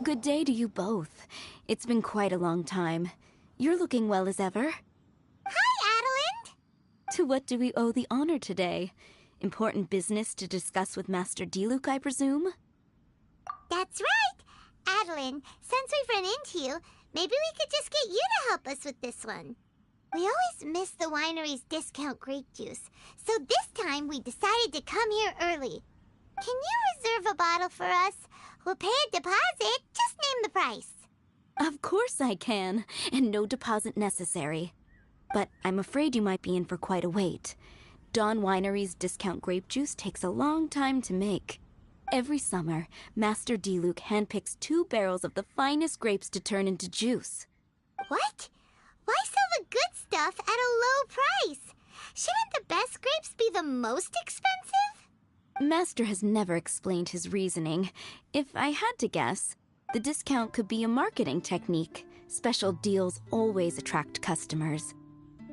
Good day to you both. It's been quite a long time. You're looking well as ever. Hi, Adeline! To what do we owe the honor today? Important business to discuss with Master Diluc, I presume? That's right! Adeline, since we've run into you, maybe we could just get you to help us with this one. We always miss the winery's discount grape juice, so this time we decided to come here early. Can you reserve a bottle for us? We'll pay a deposit, just name the price. Of course I can, and no deposit necessary. But I'm afraid you might be in for quite a wait. Dawn Winery's discount grape juice takes a long time to make. Every summer, Master Diluc handpicks 2 barrels of the finest grapes to turn into juice. What? Why sell the good stuff at a low price? Shouldn't the best grapes be the most expensive? Master has never explained his reasoning. If I had to guess, the discount could be a marketing technique. Special deals always attract customers.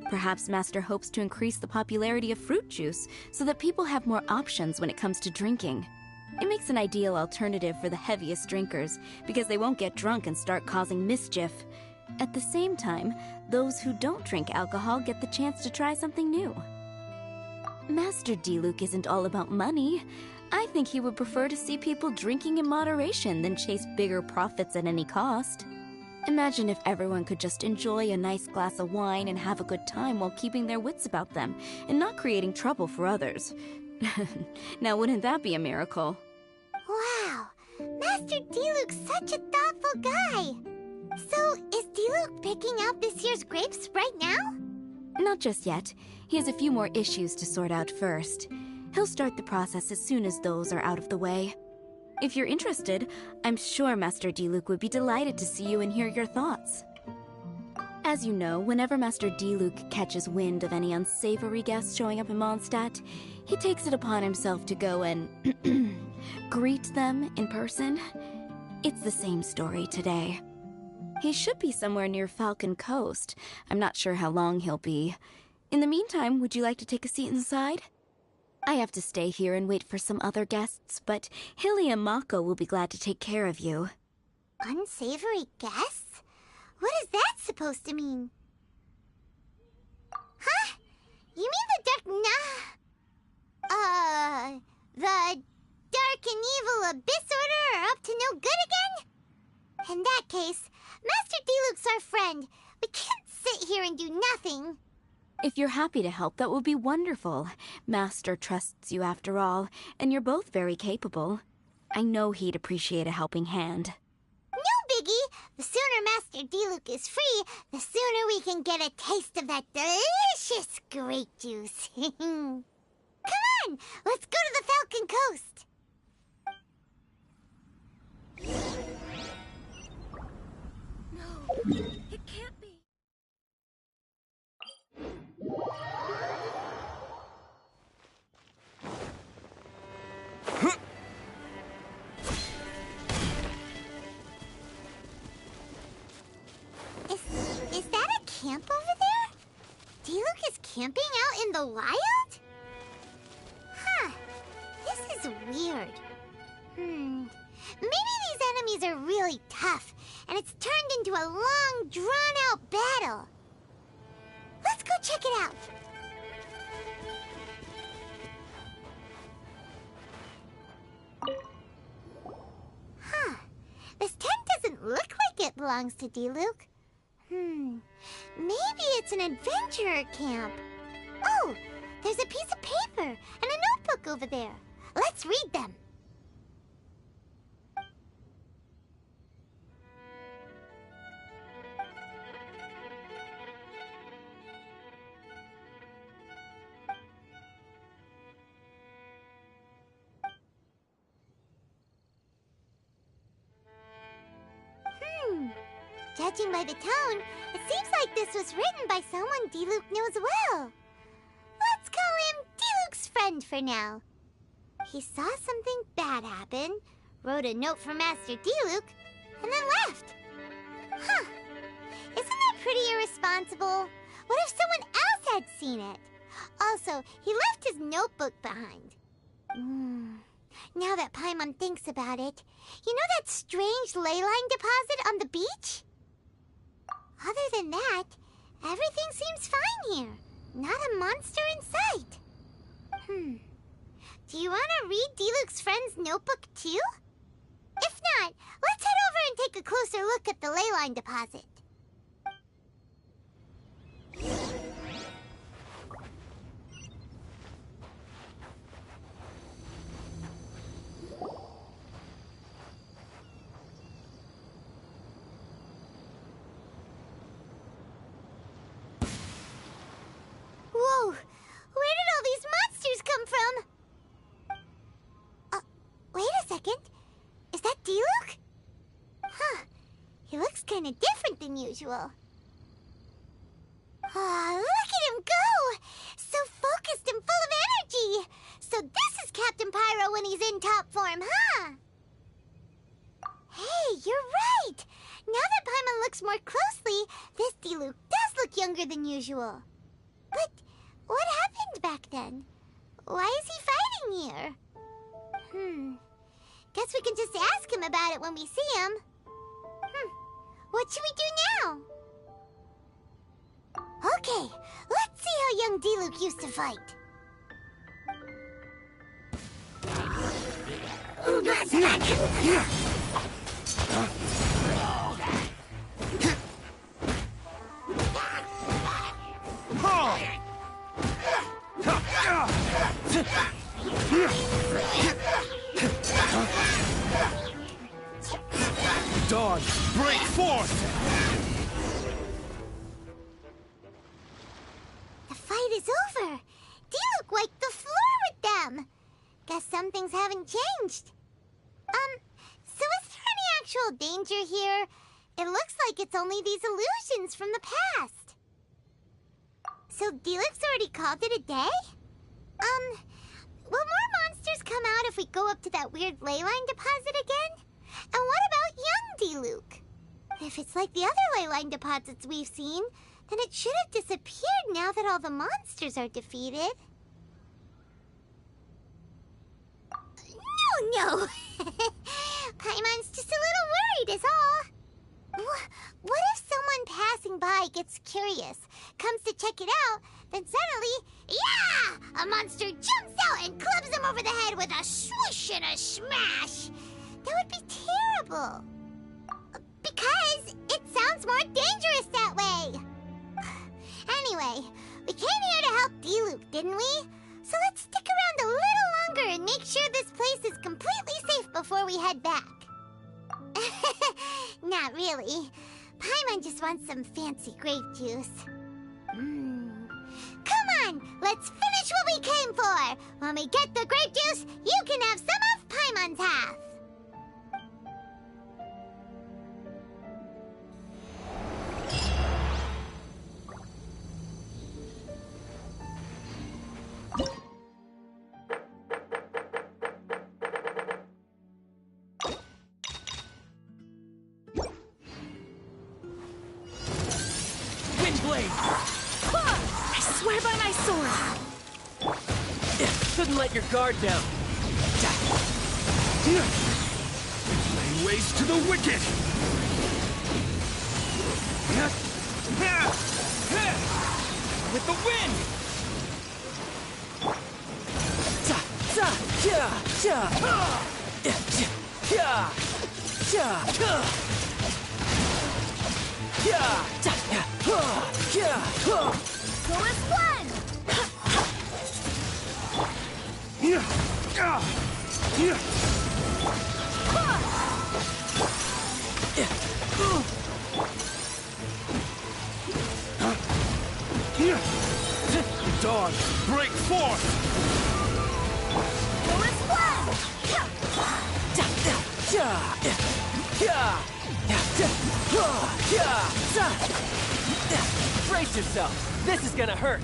Perhaps Master hopes to increase the popularity of fruit juice so that people have more options when it comes to drinking. It makes an ideal alternative for the heaviest drinkers because they won't get drunk and start causing mischief. At the same time, those who don't drink alcohol get the chance to try something new. Master Diluc isn't all about money. I think he would prefer to see people drinking in moderation than chase bigger profits at any cost. Imagine if everyone could just enjoy a nice glass of wine and have a good time while keeping their wits about them and not creating trouble for others. Now, wouldn't that be a miracle? Wow, Master Diluc's such a thoughtful guy. So, is Diluc picking out this year's grapes right now? Not just yet. He has a few more issues to sort out first. He'll start the process as soon as those are out of the way. If you're interested, I'm sure Master Diluc would be delighted to see you and hear your thoughts. As you know, whenever Master Diluc catches wind of any unsavory guests showing up in Mondstadt, he takes it upon himself to go and greet them in person. It's the same story today. He should be somewhere near Falcon Coast. I'm not sure how long he'll be. In the meantime, would you like to take a seat inside? I have to stay here and wait for some other guests, but Hilly and Mako will be glad to take care of you. Unsavory guests? What is that supposed to mean? Huh? You mean the dark... the dark and evil Abyss Order are up to no good again? In that case, Master Diluc's our friend. We can't sit here and do nothing. If you're happy to help, that would be wonderful. Master trusts you after all, and you're both very capable. I know he'd appreciate a helping hand. No biggie! The sooner Master Diluc is free, the sooner we can get a taste of that delicious grape juice. Come on! Let's go to the Falcon Coast! No, it can't be. Is that a camp over there? Diluc is camping out in the wild? Huh. This is weird. Maybe these enemies are really tough, and it's turned into a long, drawn-out battle. Let's go check it out. Huh. This tent doesn't look like it belongs to Diluc. Maybe it's an adventurer camp. Oh, there's a piece of paper and a notebook over there. Let's read them. Judging by the tone, it seems like this was written by someone Diluc knows well. Let's call him Diluc's friend for now. He saw something bad happen, wrote a note for Master Diluc, and then left. Huh. Isn't that pretty irresponsible? What if someone else had seen it? Also, he left his notebook behind. Now that Paimon thinks about it, you know that strange ley line deposit on the beach? Other than that, everything seems fine here. Not a monster in sight. Do you want to read Diluc's friend's notebook too? If not, let's head over and take a closer look at the ley line deposit. Whoa! Where did all these monsters come from? Wait a second. Is that Diluc? Huh. He looks kind of different than usual. Ah, look at him go! So focused and full of energy! So this is Captain Pyro when he's in top form, huh? Hey, you're right! Now that Paimon looks more closely, this Diluc does look younger than usual. But what happened back then? Why is he fighting here? Guess we can just ask him about it when we see him. What should we do now? Okay, let's see how young Diluc used to fight. Dawn, break forth! The fight is over. Diluc wiped the floor with them. Guess some things haven't changed. So is there any actual danger here? It looks like it's only these illusions from the past. So Diluc's already called it a day? Will more monsters come out if we go up to that weird ley line deposit again? And what about young Diluc? If it's like the other ley line deposits we've seen, then it should have disappeared now that all the monsters are defeated. No! Paimon's just a little worried is all. What if someone passing by gets curious, comes to check it out, then suddenly, yeah! A monster jumps out and clubs him over the head with a swoosh and a smash! That would be terrible. Because it sounds more dangerous that way. Anyway, we came here to help Diluc, didn't we? So let's stick around a little longer and make sure this place is completely safe before we head back. Not really. Paimon just wants some fancy grape juice. Come on, let's finish what we came for. When we get the grape juice, you can have some of Paimon's half. I swear by my sword! Couldn't let your guard down. Lay waste to the wicked! With the wind! Go as one! Dawn, break forth! Go as one! Brace yourself! This is gonna hurt!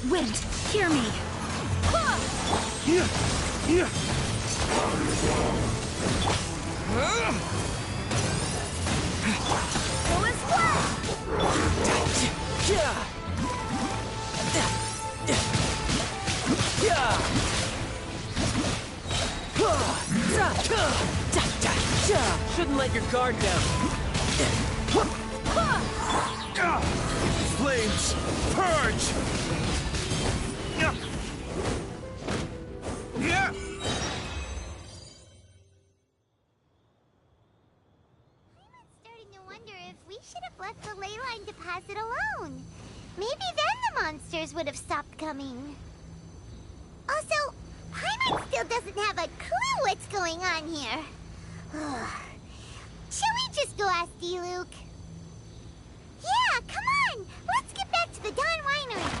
Wind, hear me. Go as one! Shouldn't let your guard down. Flames, purge! Yeah! Starting to wonder if we should have left the ley line deposit alone. Maybe then the monsters would have stopped coming. Also, Paimon still doesn't have a clue what's going on here. Shall we just go ask Diluc? Yeah, come on! Let's get back to the Dawn Winery.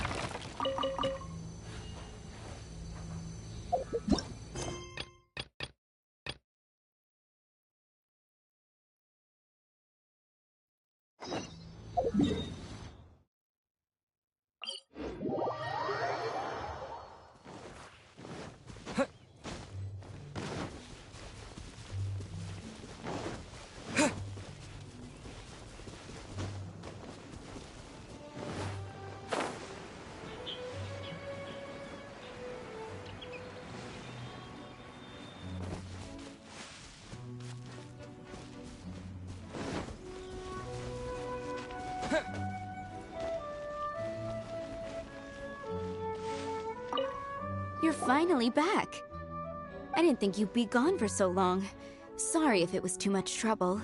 You're finally back. I didn't think you'd be gone for so long. Sorry if it was too much trouble.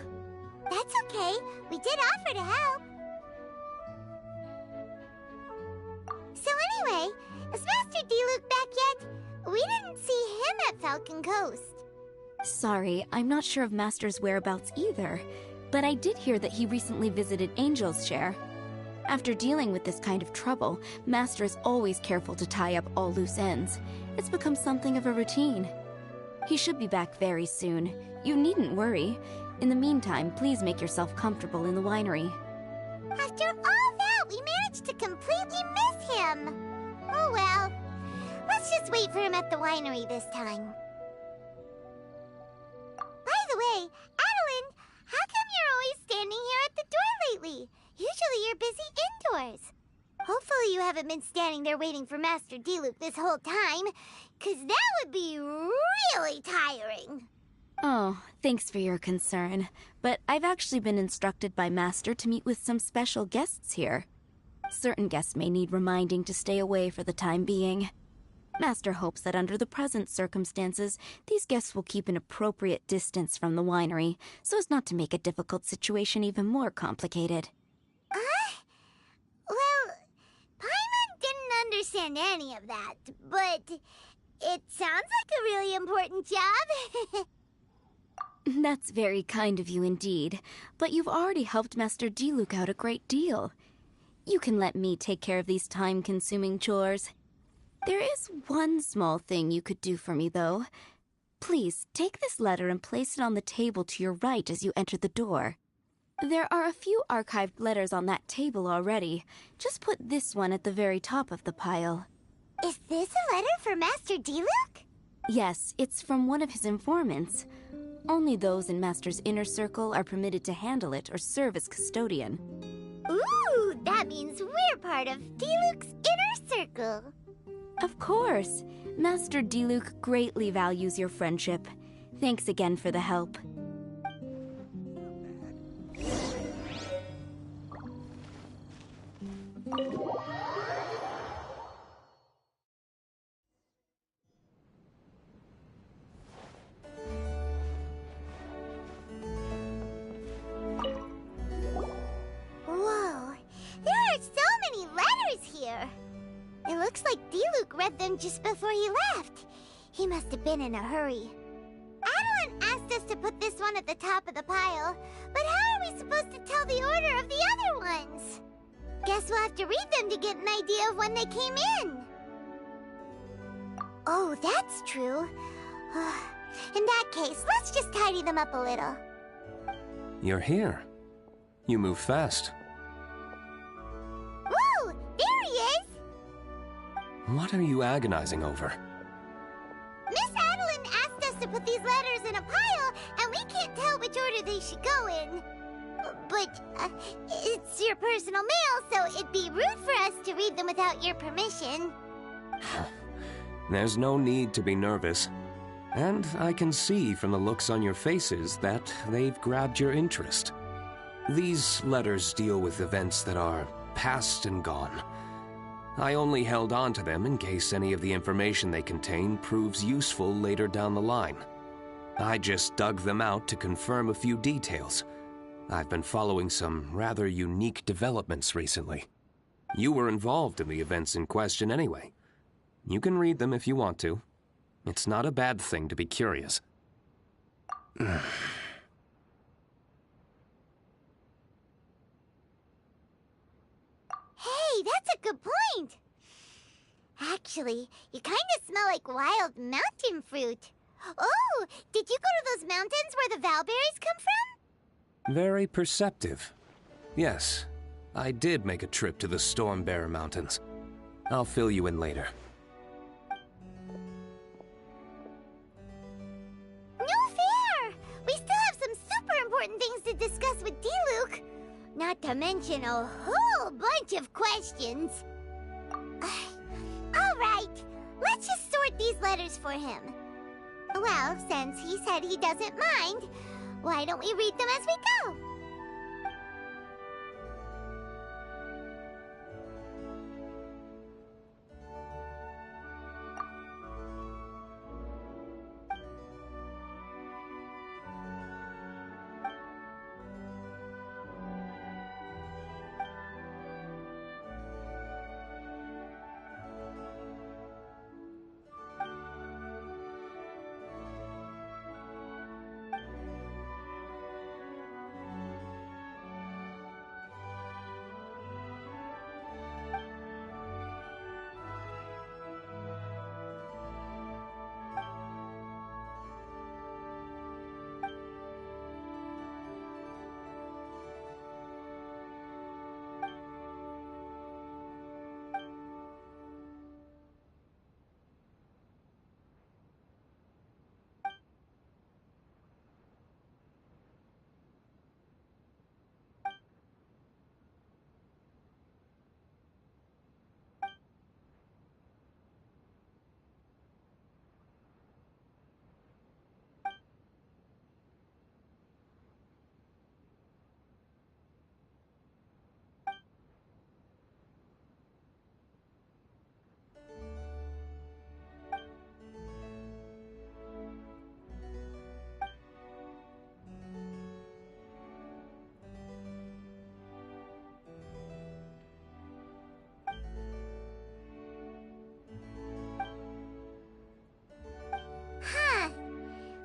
That's okay. We did offer to help. So anyway, is Master Diluc back yet? We didn't see him at Falcon Coast. Sorry, I'm not sure of Master's whereabouts either, but I did hear that he recently visited Angel's Share. After dealing with this kind of trouble, Master is always careful to tie up all loose ends. It's become something of a routine. He should be back very soon. You needn't worry. In the meantime, please make yourself comfortable in the winery. After all that, we managed to completely miss him. Oh well. Let's just wait for him at the winery this time. By the way, Adeline, how come you're always standing here at the door lately? Usually you're busy indoors. Hopefully you haven't been standing there waiting for Master Diluc this whole time, 'cause that would be really tiring. Oh, thanks for your concern. But I've actually been instructed by Master to meet with some special guests here. Certain guests may need reminding to stay away for the time being. Master hopes that under the present circumstances, these guests will keep an appropriate distance from the winery, so as not to make a difficult situation even more complicated. Well, Paimon didn't understand any of that, but it sounds like a really important job. That's very kind of you indeed, but you've already helped Master Diluc out a great deal. You can let me take care of these time-consuming chores. There is one small thing you could do for me, though. Please, take this letter and place it on the table to your right as you enter the door. There are a few archived letters on that table already. Just put this one at the very top of the pile. Is this a letter for Master Diluc? Yes, it's from one of his informants. Only those in Master's inner circle are permitted to handle it or serve as custodian. Ooh, that means we're part of Diluc's inner circle. Of course. Master Diluc greatly values your friendship. Thanks again for the help. Whoa, there are so many letters here. It looks like Diluc read them just before he left. He must have been in a hurry. Adeline asked us to put this one at the top of the pile, but how are we supposed to tell the order of the other ones? Guess we'll have to read them to get an idea of when they came in. Oh, that's true. In that case, let's just tidy them up a little. You're here. You move fast. Woo! There he is! What are you agonizing over? Miss Adeline asked us to put these letters in a pile, and we can't tell which order they should go in. But it's your personal mail, so it'd be rude for us to read them without your permission. There's no need to be nervous. And I can see from the looks on your faces that they've grabbed your interest. These letters deal with events that are past and gone. I only held on to them in case any of the information they contain proves useful later down the line. I just dug them out to confirm a few details. I've been following some rather unique developments recently. You were involved in the events in question anyway. You can read them if you want to. It's not a bad thing to be curious. Hey, that's a good point. Actually, you kind of smell like wild mountain fruit. Oh, did you go to those mountains where the Valberries come from? Very perceptive. Yes, I did make a trip to the Stormbearer Mountains. I'll fill you in later. No fair! We still have some super important things to discuss with Diluc. Not to mention a whole bunch of questions. All right, let's just sort these letters for him. Well, since he said he doesn't mind, why don't we read them as we go?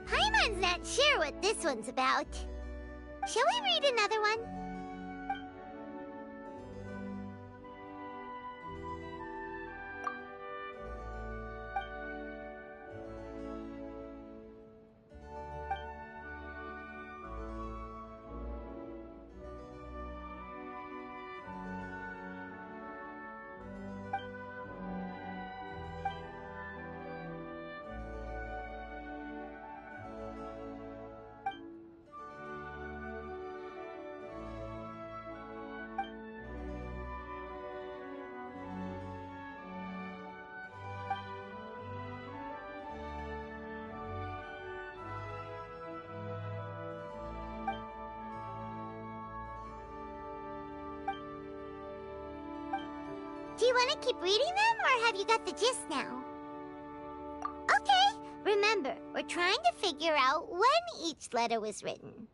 Paimon's not sure what this one's about. Shall we read another one? Do you want to keep reading them, or have you got the gist now? Okay, remember, we're trying to figure out when each letter was written.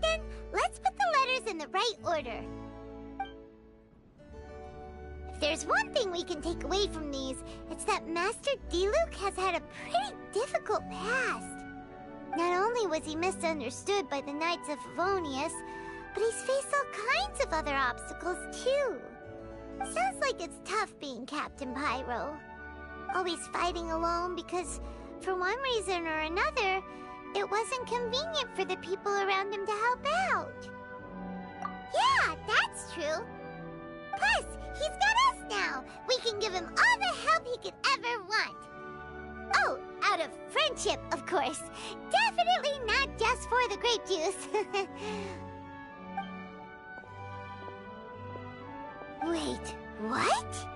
Then, let's put the letters in the right order. If there's one thing we can take away from these, it's that Master Diluc has had a pretty difficult past. Not only was he misunderstood by the Knights of Favonius, but he's faced all kinds of other obstacles too. Sounds like it's tough being Captain Pyro. Always fighting alone because, for one reason or another, it wasn't convenient for the people around him to help out. Yeah, that's true. Plus, he's got us now. We can give him all the help he could ever want. Oh, out of friendship, of course. Definitely not just for the grape juice. Wait, what?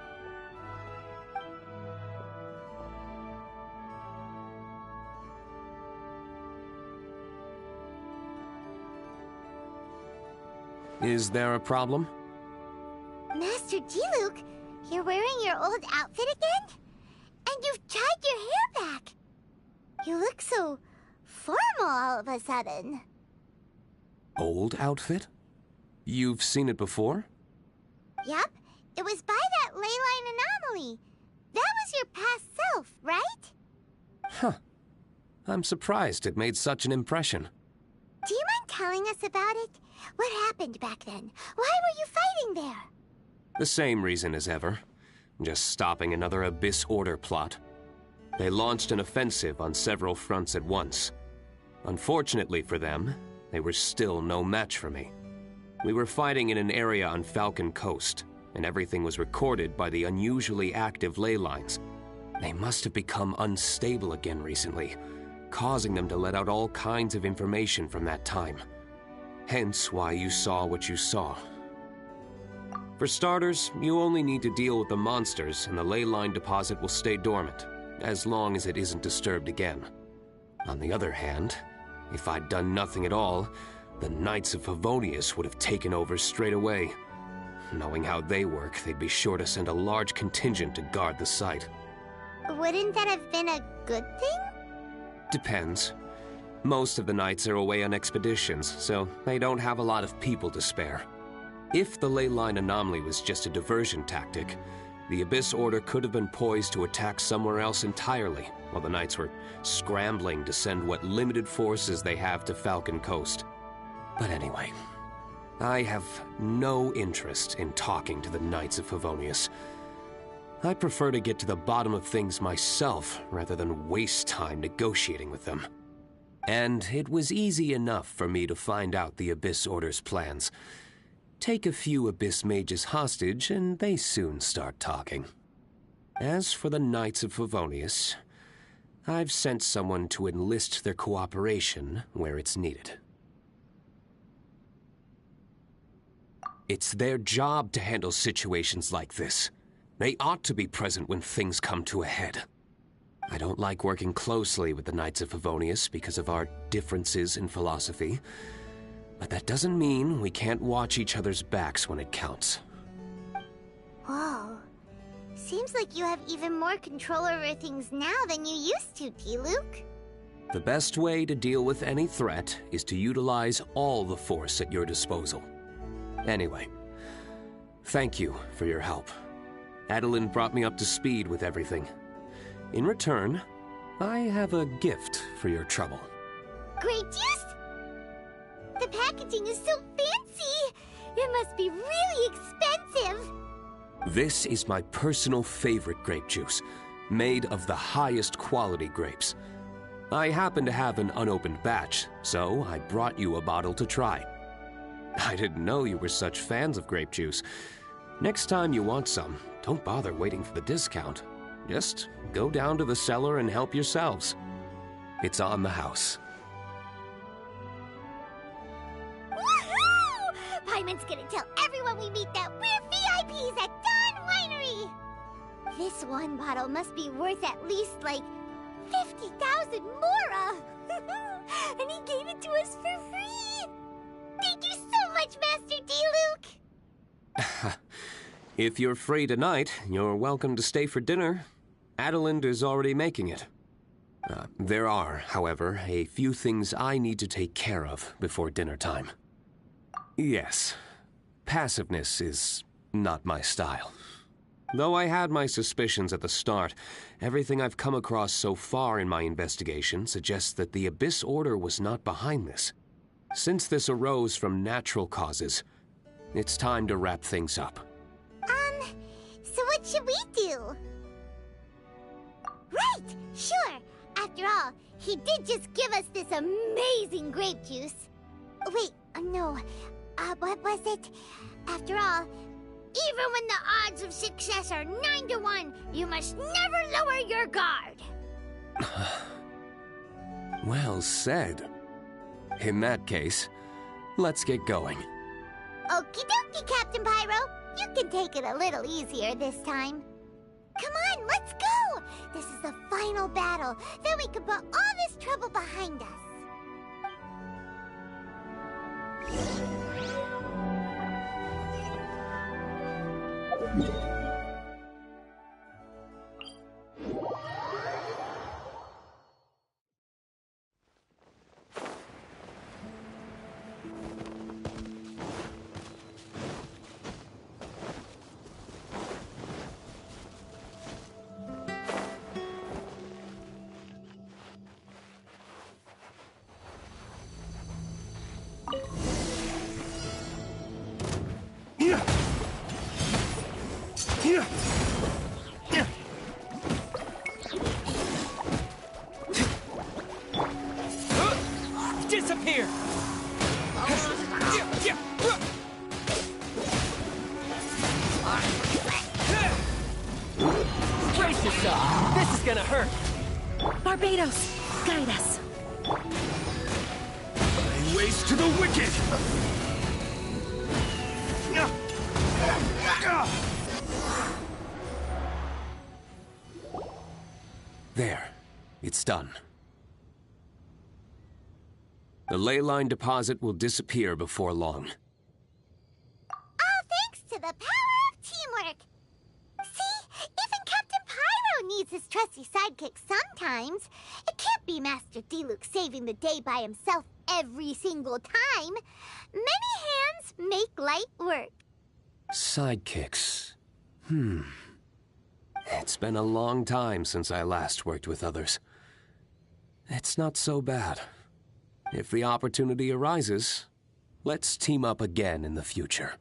Is there a problem? Master Diluc, you're wearing your old outfit again? And you've tied your hair back. You look so formal all of a sudden. Old outfit? You've seen it before? Yup, it was by that ley line anomaly. That was your past self, right? Huh. I'm surprised it made such an impression. Do you mind telling us about it? What happened back then? Why were you fighting there? The same reason as ever. Just stopping another Abyss Order plot. They launched an offensive on several fronts at once. Unfortunately for them, they were still no match for me. We were fighting in an area on Falcon Coast, and everything was recorded by the unusually active ley lines. They must have become unstable again recently, causing them to let out all kinds of information from that time. Hence why you saw what you saw. For starters, you only need to deal with the monsters and the ley line deposit will stay dormant, as long as it isn't disturbed again. On the other hand, if I'd done nothing at all, the Knights of Favonius would have taken over straight away. Knowing how they work, they'd be sure to send a large contingent to guard the site. Wouldn't that have been a good thing? Depends. Most of the Knights are away on expeditions, so they don't have a lot of people to spare. If the ley line anomaly was just a diversion tactic, the Abyss Order could have been poised to attack somewhere else entirely, while the Knights were scrambling to send what limited forces they have to Falcon Coast. But anyway, I have no interest in talking to the Knights of Favonius. I prefer to get to the bottom of things myself, rather than waste time negotiating with them. And it was easy enough for me to find out the Abyss Order's plans. Take a few Abyss Mages hostage, and they soon start talking. As for the Knights of Favonius, I've sent someone to enlist their cooperation where it's needed. It's their job to handle situations like this. They ought to be present when things come to a head. I don't like working closely with the Knights of Favonius because of our differences in philosophy, but that doesn't mean we can't watch each other's backs when it counts. Whoa. Seems like you have even more control over things now than you used to, Diluc. The best way to deal with any threat is to utilize all the force at your disposal. Anyway, thank you for your help. Adeline brought me up to speed with everything. In return, I have a gift for your trouble. Grape juice? The packaging is so fancy! It must be really expensive! This is my personal favorite grape juice, made of the highest quality grapes. I happen to have an unopened batch, so I brought you a bottle to try. I didn't know you were such fans of grape juice. Next time you want some, don't bother waiting for the discount. Just go down to the cellar and help yourselves. It's on the house. Woohoo! Paimon's gonna tell everyone we meet that we're VIPs at Dawn Winery! This one bottle must be worth at least, like, 50,000 mora! And he gave it to us for free! Thank you so much, Master Diluc! If you're free tonight, you're welcome to stay for dinner. Adeline is already making it. There are, however, a few things I need to take care of before dinner time. Yes, passiveness is not my style. Though I had my suspicions at the start, everything I've come across so far in my investigation suggests that the Abyss Order was not behind this. Since this arose from natural causes, it's time to wrap things up. So what should we do? Right! Sure! After all, he did just give us this amazing grape juice. Wait, no. What was it? After all, even when the odds of success are 9 to 1, you must never lower your guard. Well said. In that case, let's get going. Okie dokie, Captain Pyro. You can take it a little easier this time. Come on, let's go! This is the final battle. Then we can put all this trouble behind us. Disappear! Brace yourself! This is gonna hurt! Barbados, guide us. Ways to the wicked! There. It's done. The ley line deposit will disappear before long. All thanks to the power of teamwork. See, even Captain Pyro needs his trusty sidekick sometimes. It can't be Master Diluc saving the day by himself every single time. Many hands make light work. Sidekicks. It's been a long time since I last worked with others. It's not so bad. If the opportunity arises, let's team up again in the future.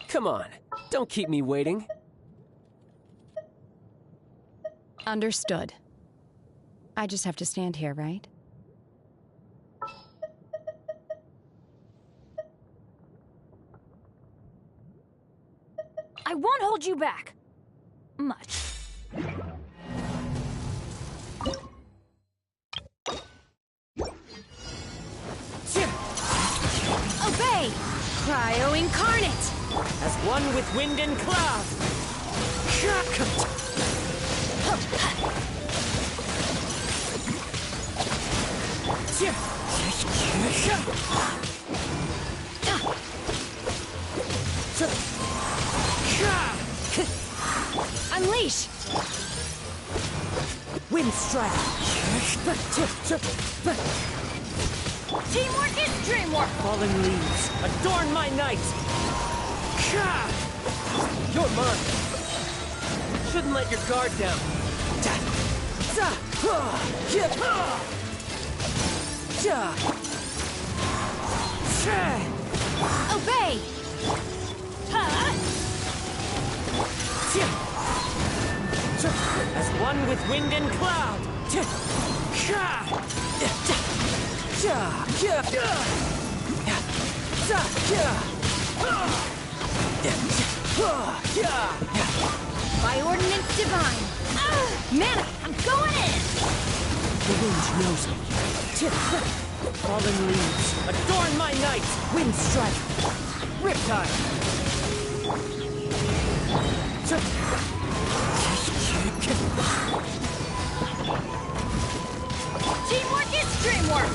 Come on, don't keep me waiting. Understood. I just have to stand here, right? I won't hold you back. Much. Obey! Cryo Incarnate! As one with wind and cloud. Unleash! Wind strike. Teamwork is dreamwork! Falling leaves, adorn my night. You're mine. Shouldn't let your guard down. Obey! As one with wind and cloud. By ordinance divine! Mana, I'm going in! The wind knows me. Fallen leaves, adorn my night! Wind strike! Riptide! Teamwork is dreamwork!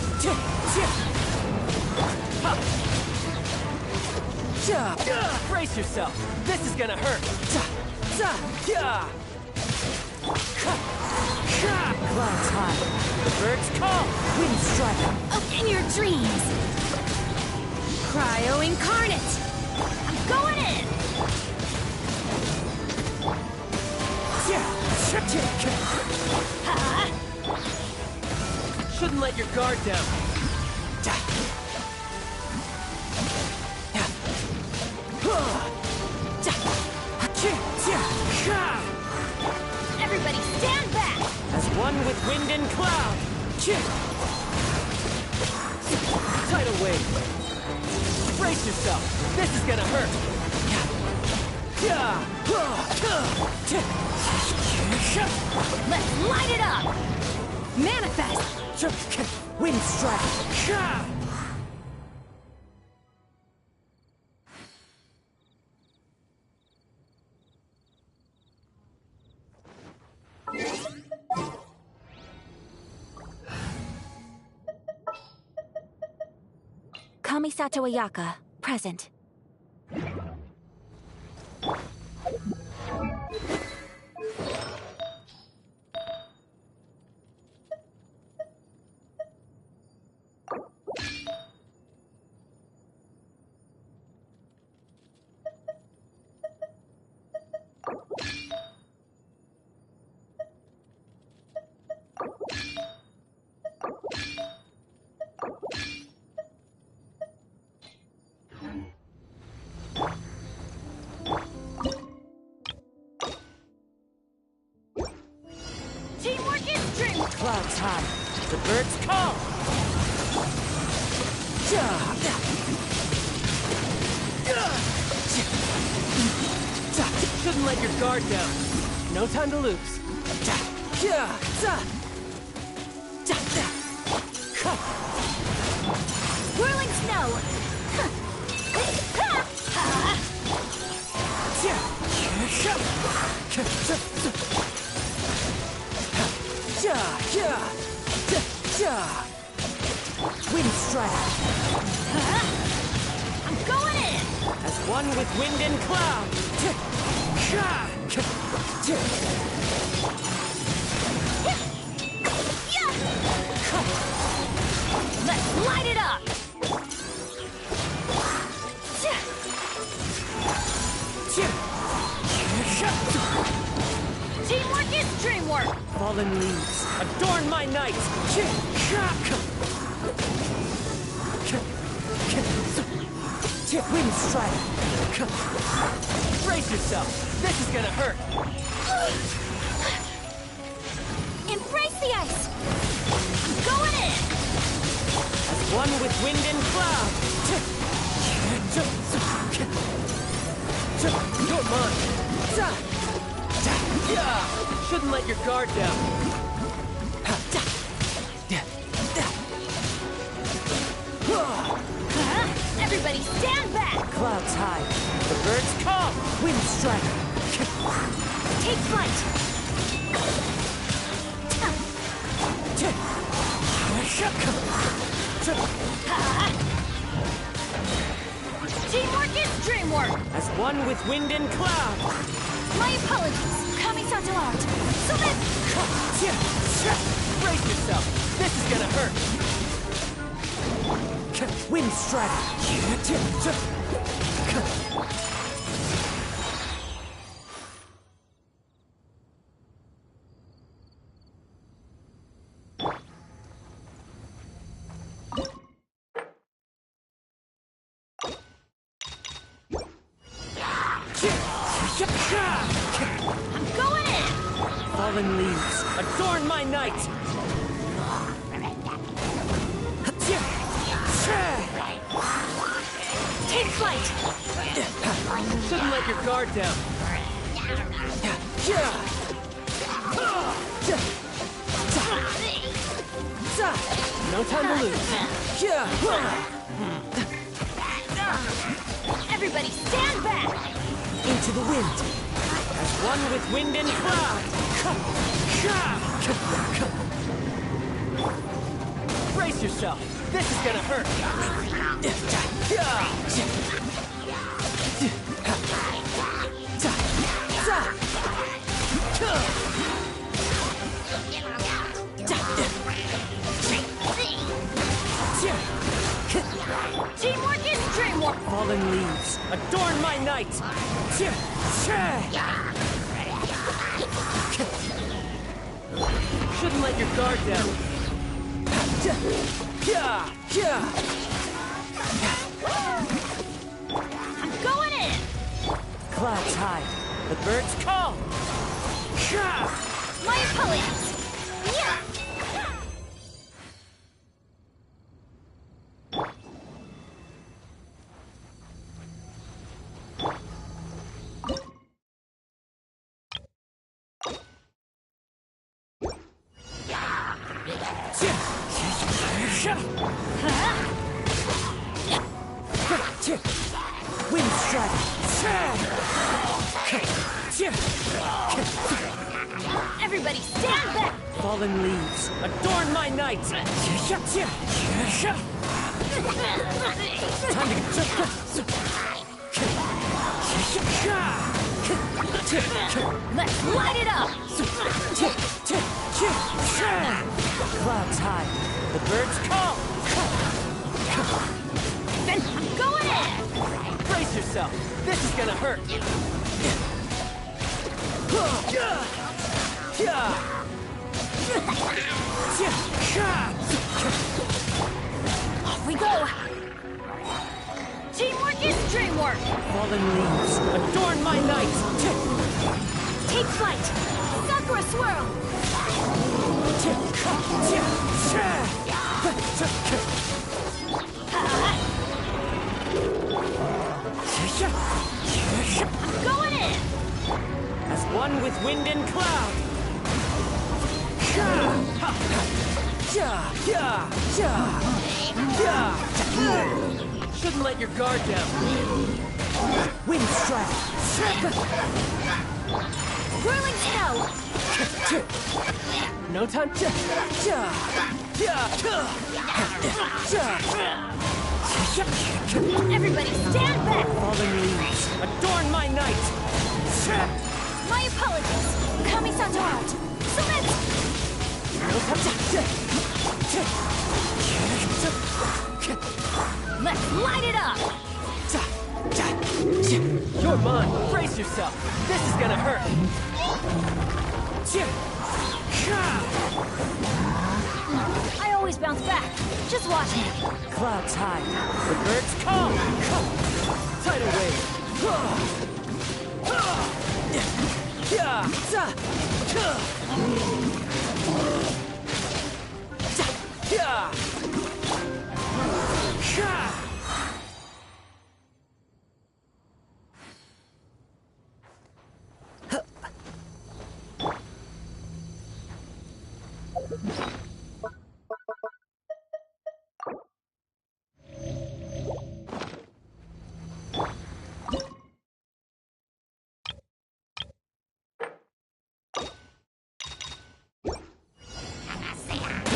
Brace yourself! This is gonna hurt! Clouds high. The birds call. Wind strike. Up in your dreams! Cryo incarnate! I'm going in! Shouldn't let your guard down. Everybody stand back! As one with wind and cloud. Tidal wave. Brace yourself. This is gonna hurt. Let's light it up! Manifest! Wind strike. Kamisato Ayaka, present. Teamwork is dreamwork! Clouds high. The birds call. Shouldn't let your guard down. No time to lose. Whirling snow! Wind strike. I'm going in! As one with wind and cloud. Let's light it up! Teamwork is dreamwork! Fallen leaves, adorn my night! Wind strike! Brace yourself! This is gonna hurt! Embrace the ice! I'm going in! As one with wind and cloud! You're mine! Shouldn't let your guard down. Everybody stand back! Clouds high. The birds call. Wind strike. Take flight! Teamwork is dreamwork! As one with wind and cloud. My apologies! Kamisato out! So this... Brace yourself. This is gonna hurt. Wind strike. I'm going in! Fallen leaves, adorn my night! Take flight! Shouldn't let your guard down. No time to lose. Everybody stand back! Into the wind. As one with wind and cloud. Brace yourself. This is gonna hurt. Teamwork is dreamwork! Fallen leaves, adorn my night! Shouldn't let your guard down. I'm going in! Clouds high, the birds call! My apologies! Wind strike! Everybody stand back! Fallen leaves, adorn my night! Time to Let's light it up! Clouds high, the birds call! Then I'm going in! Brace yourself, this is gonna hurt! Off we go! Teamwork is dreamwork! Fallen leaves, adorn my night! Take flight! Sakura swirl! I'm going in! As one with wind and cloud! Shouldn't let your guard down. Wind strike! Whirling snow! No time to... Everybody stand back! Fallen leaves, adorn my night! My apologies! Kami-san's out! Submit! No time Let's light it up! You're mine! Brace yourself! This is gonna hurt! I always bounce back. Just watch me. Clouds high, the birds call! Tidal wave!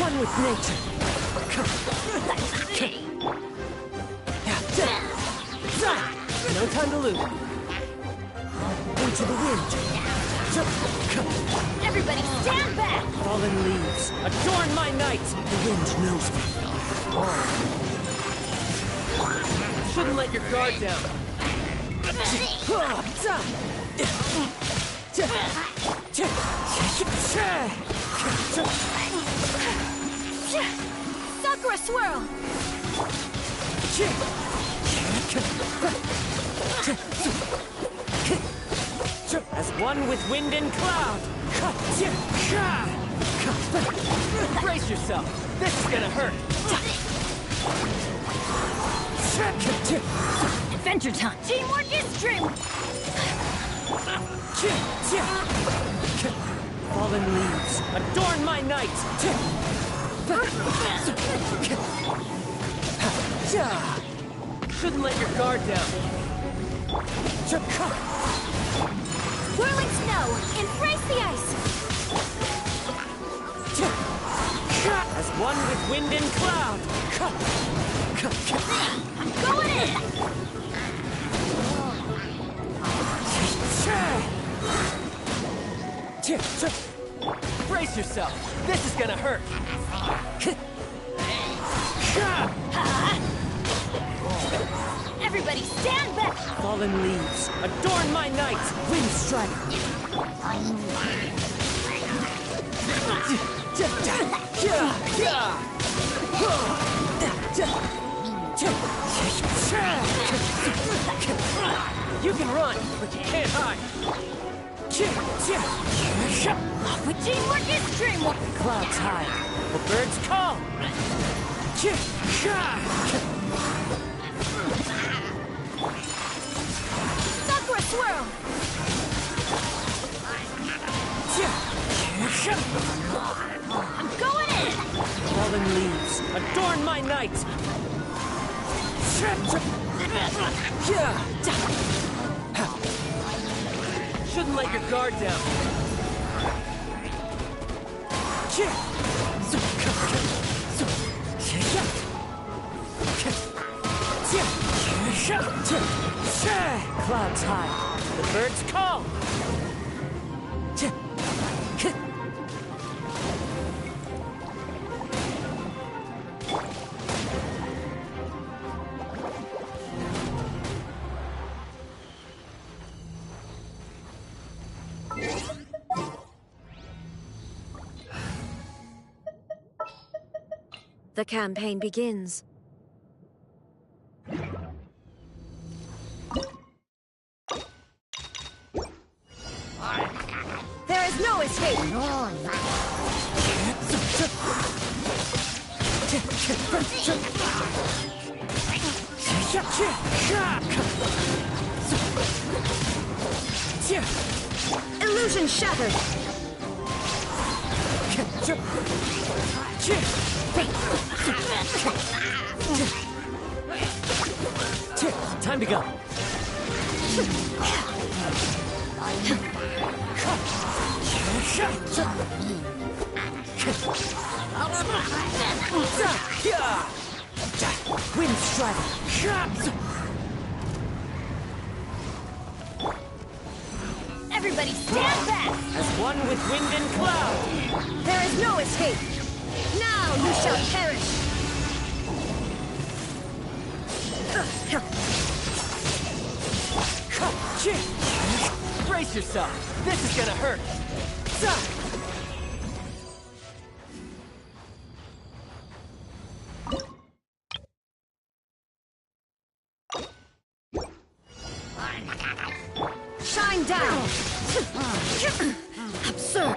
One with nature! No time to lose! Into the wind! Everybody stand back! Fallen leaves, adorn my night! The wind knows me. Shouldn't let your guard down. Sakura swirl! As one with wind and cloud! Brace yourself! This is gonna hurt! Adventure time! Teamwork is dream! Fallen leaves, adorn my night! Shouldn't let your guard down. Whirling snow! Embrace the ice! As one with wind and cloud! I'm going in! Brace yourself! This is gonna hurt! Everybody stand back! Fallen leaves, adorn my night! Wind strike! You can run, but you can't hide! With teamwork is dreamwork! Clouds high, the birds call! Sakura swirl! I'm going in! Fallen leaves, adorn my night! Shouldn't let your guard down. Clouds high, the birds call! The campaign begins. There is no escape! Illusion shattered! Time to go. Wind strike. Everybody stand back! As one with wind and cloud. There is no escape! Now you shall perish! Brace yourself. This is gonna hurt. Shine down! Absurd!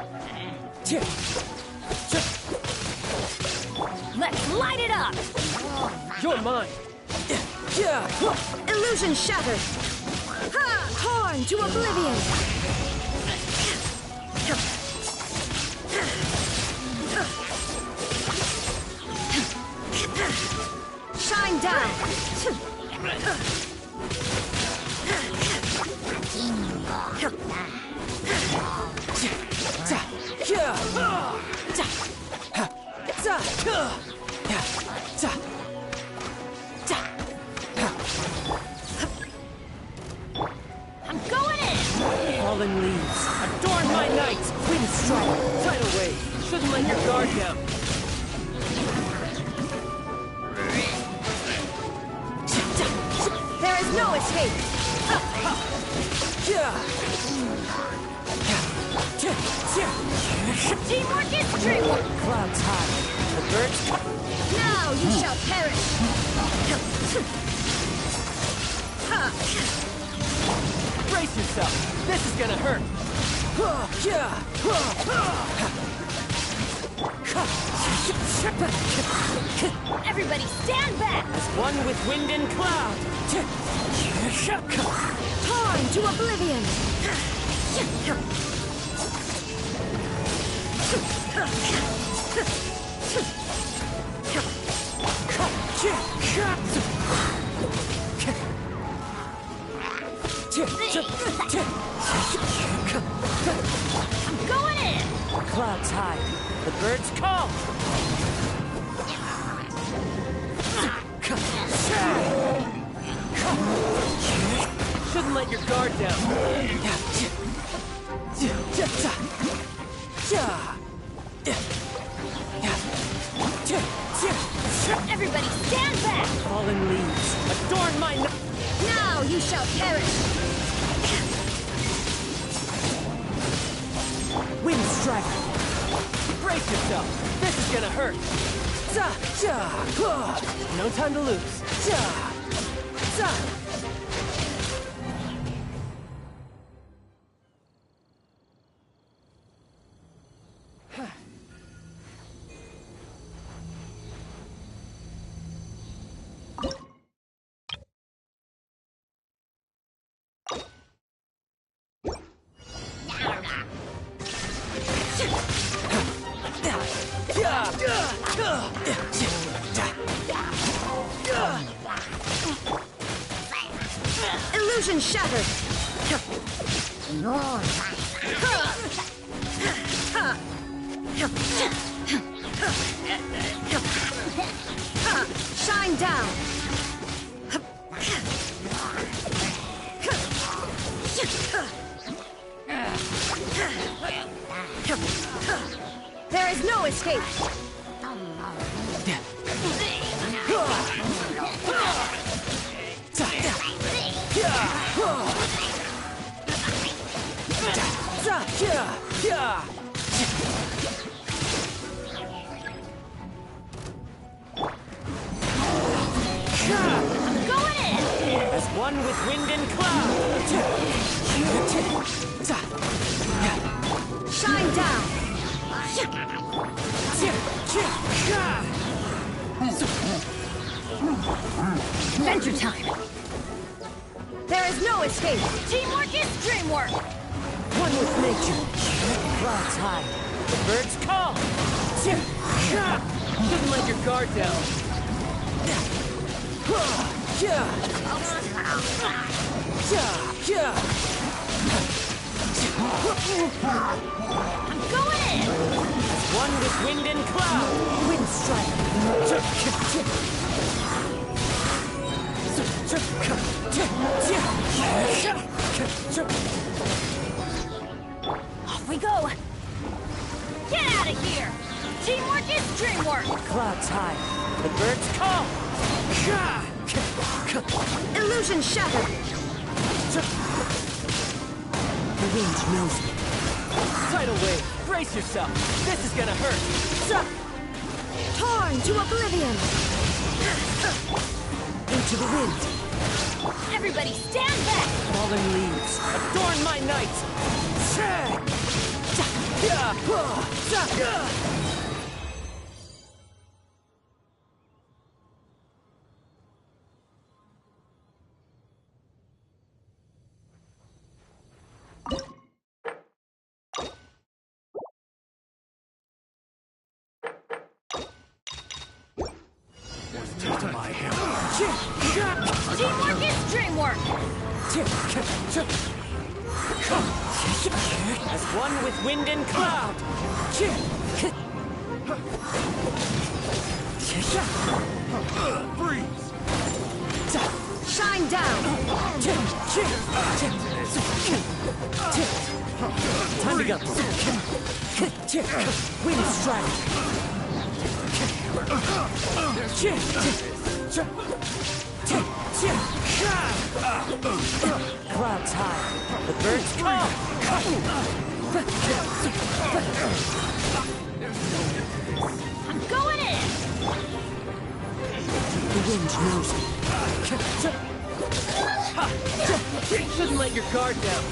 Let's light it up! You're mine. Illusion shattered! Ha! Torn to oblivion! Shine down! I'm going in! Fallen leaves, adorn my night! Wind strike, tidal wave, shouldn't let your guard down. There is no escape! Teamwork is dreamwork! Clouds high. The birds... Now you shall perish! Brace yourself! This is gonna hurt! Everybody stand back! As one with wind and cloud! Torn to oblivion! I'm going in! Clouds high. The birds call! Shouldn't let your guard down. Everybody stand back! Fallen leaves, adorn my... Now you shall perish! Wind striker! Brace yourself! This is gonna hurt! No time to lose! Illusion shattered! Shine down! There is no escape! I'm going in! As one with wind and cloud! Shine down! Adventure time! There is no escape! Teamwork is dreamwork! One with nature! Clouds high! The birds call! Shouldn't let your guard down! I'm going in! One with wind and cloud! Wind strike! Off we go! Get out of here! Teamwork is dreamwork! Clouds high! The birds call! Illusion shattered! The wind knows me. Tidal wave! Brace yourself! This is gonna hurt! Torn to oblivion! Into the wind! Everybody stand back! Fallen leaves, adorn my night! Teamwork is dreamwork! As one with wind and cloud! Freeze! Shine down! Time to go! Wind strike! Clouds high, the birds call. I'm going in! The wind knows me. Shouldn't let your guard down.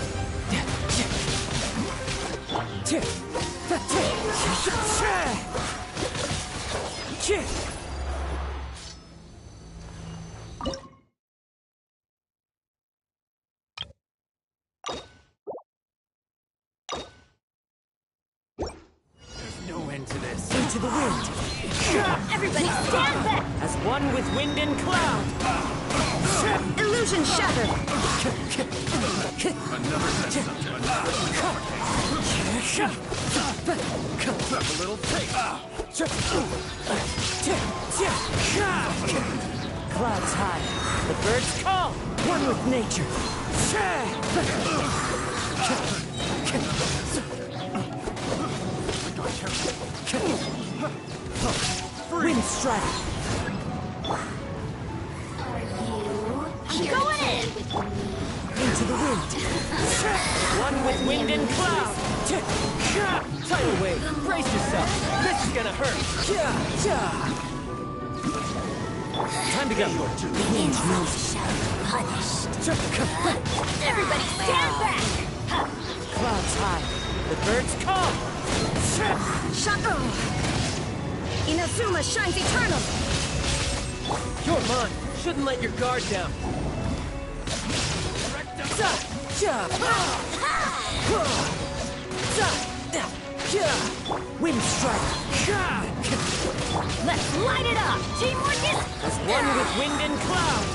There's no end to this. Into the wind. Everybody stand back! As one with wind and cloud. Illusion shattered! A little taste. Clouds high, the birds call. One with nature. Wind strike. I'm going in! Into the wind. One with wind and cloud. Tidal wave. Brace yourself. This is gonna hurt. Time to go. The wind knows Everybody stand back! clouds high. The birds call. Inazuma shines eternal! You're mine. Shouldn't let your guard down. Wind strike. Let's light it up! Teamwork is... As one with wind and cloud.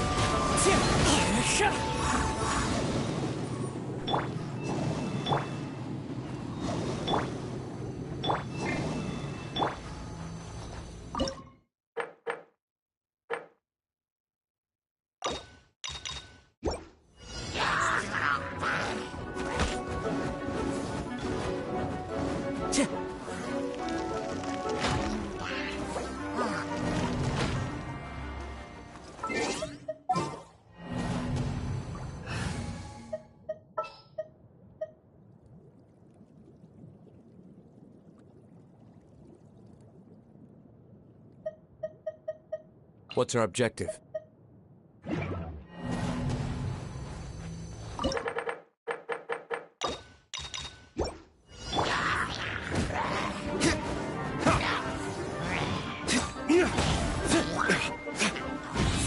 What's our objective?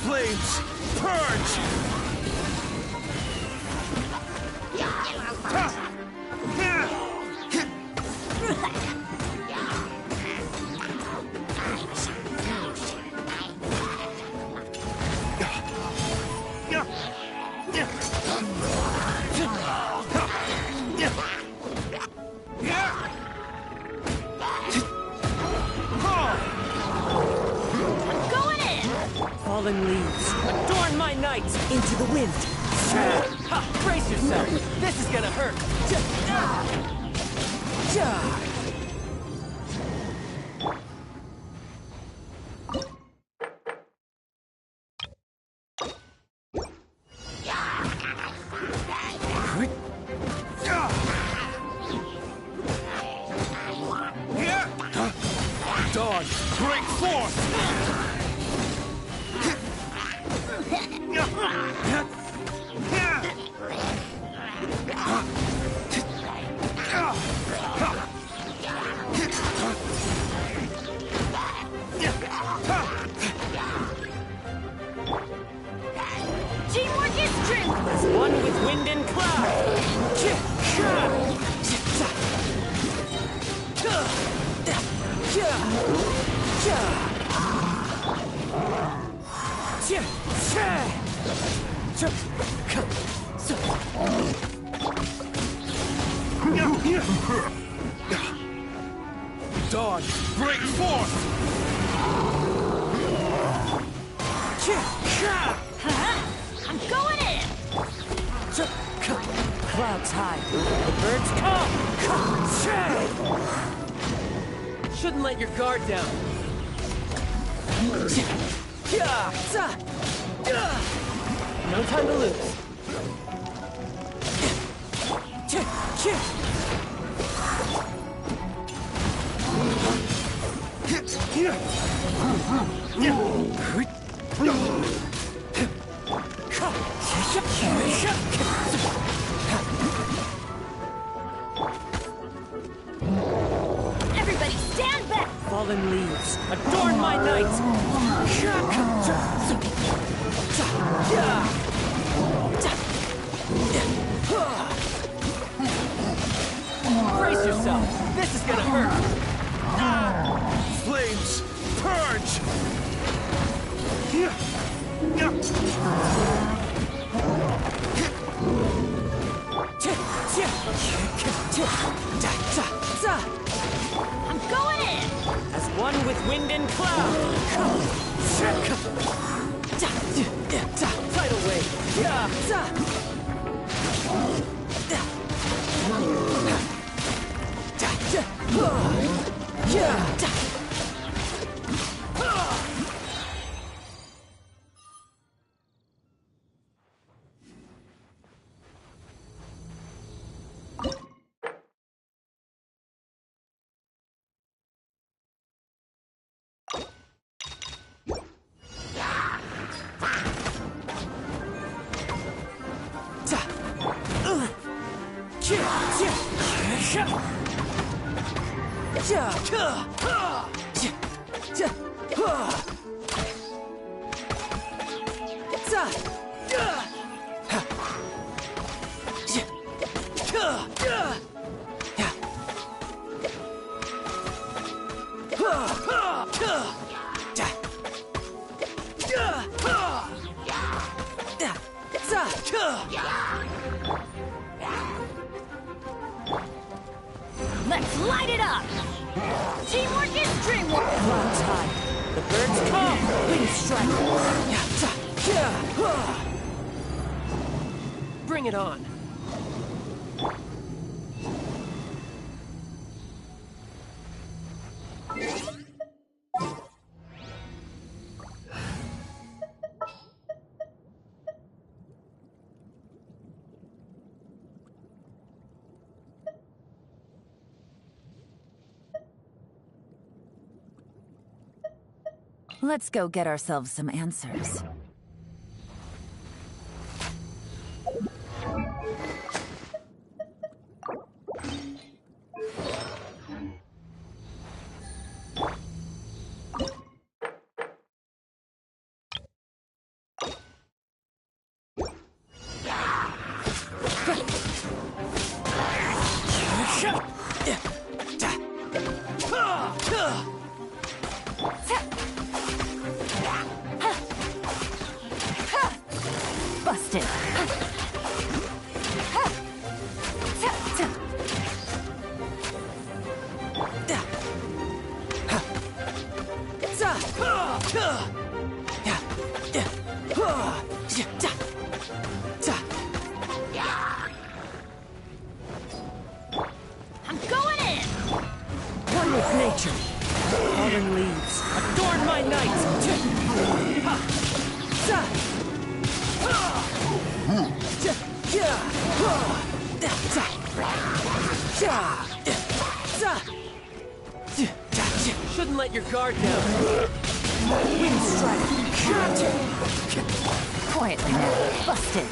Flames, purge! Fallen leaves. Adorn my night. Into the wind. Ha! Brace yourself. This is gonna hurt. Dawn, break forth! Teamwork is strength! As one with wind and cloud. Dawn, break forth! I'm going in! Clouds high. The birds call. Shouldn't let your guard down. No time to lose. Everybody stand back! Fallen leaves, adorn my night! Brace yourself! This is gonna hurt! Flames, purge! I'm going in! As one with wind and cloud! Tidal wave! Let's light it up! Teamwork is dreamwork! Clouds high. The birds come! Wind strike. Bring it on! Let's go get ourselves some answers. Busted. I'm going in! One with nature. Fallen leaves. Adorn my night! Shouldn't let your guard down. Wind strike. Quietly now. Busted.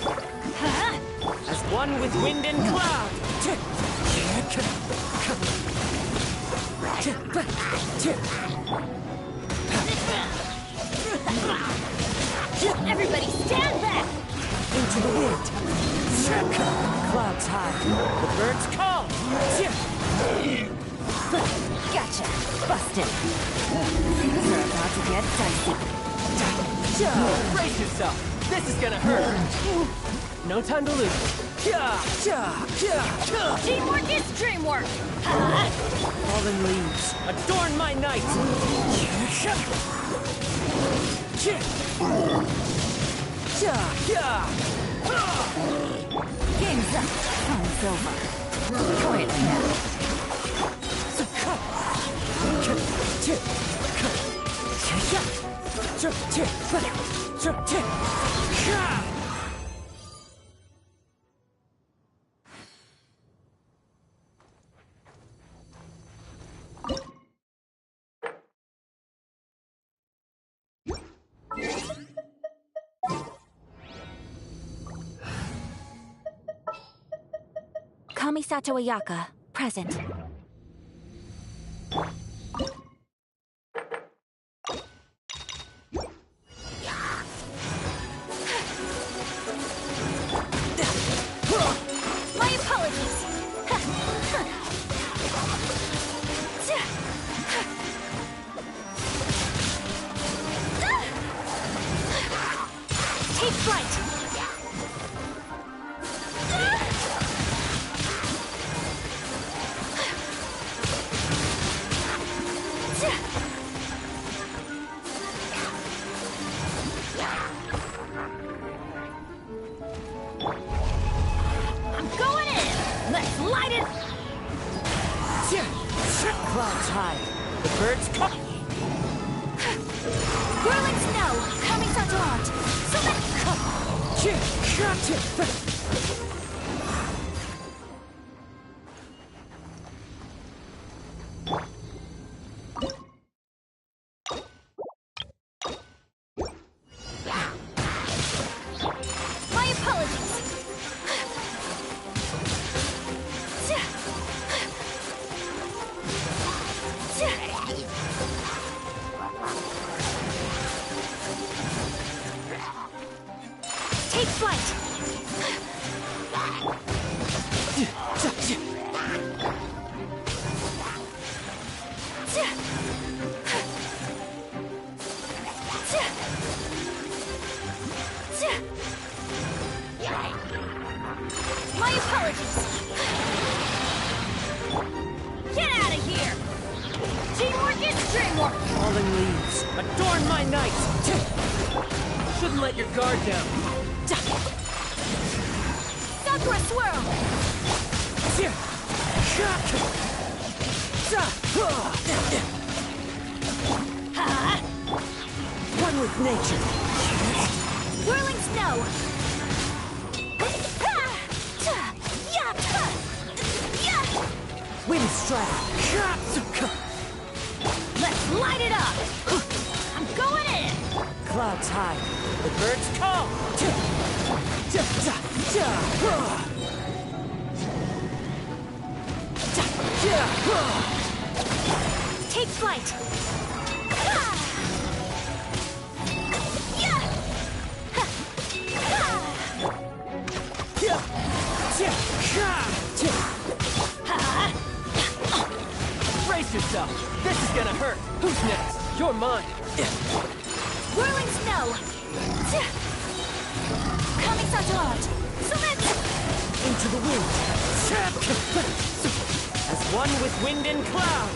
As one with wind and cloud! Everybody stand back! Into the wind. Clouds high. The birds come! Gotcha. Busted. Things are about to get dicey. Brace yourself! This is gonna hurt! No time to lose. Teamwork is dreamwork! Fallen leaves. Adorn my night! Game's up. Time's over. Quietly now. Kamisato Ayaka, present. My apologies. Take flight. I'm going in. Let's light it. Clouds high. The birds come. Whirling snow. Kamisato art. So my apologies. Take flight. My apologies. Get out of here. Teamwork is dreamwork. Falling leaves, adorn my night! Shouldn't let your guard down. Sakura swirl. One with nature. Whirling snow. Wind strike. Let's light it up. I'm going in. Clouds high. The birds call. Take flight. Brace yourself. This is gonna hurt. Who's next? You're mine. Whirling snow. Kamisato art. Submit. Into the wind. As one with wind and cloud.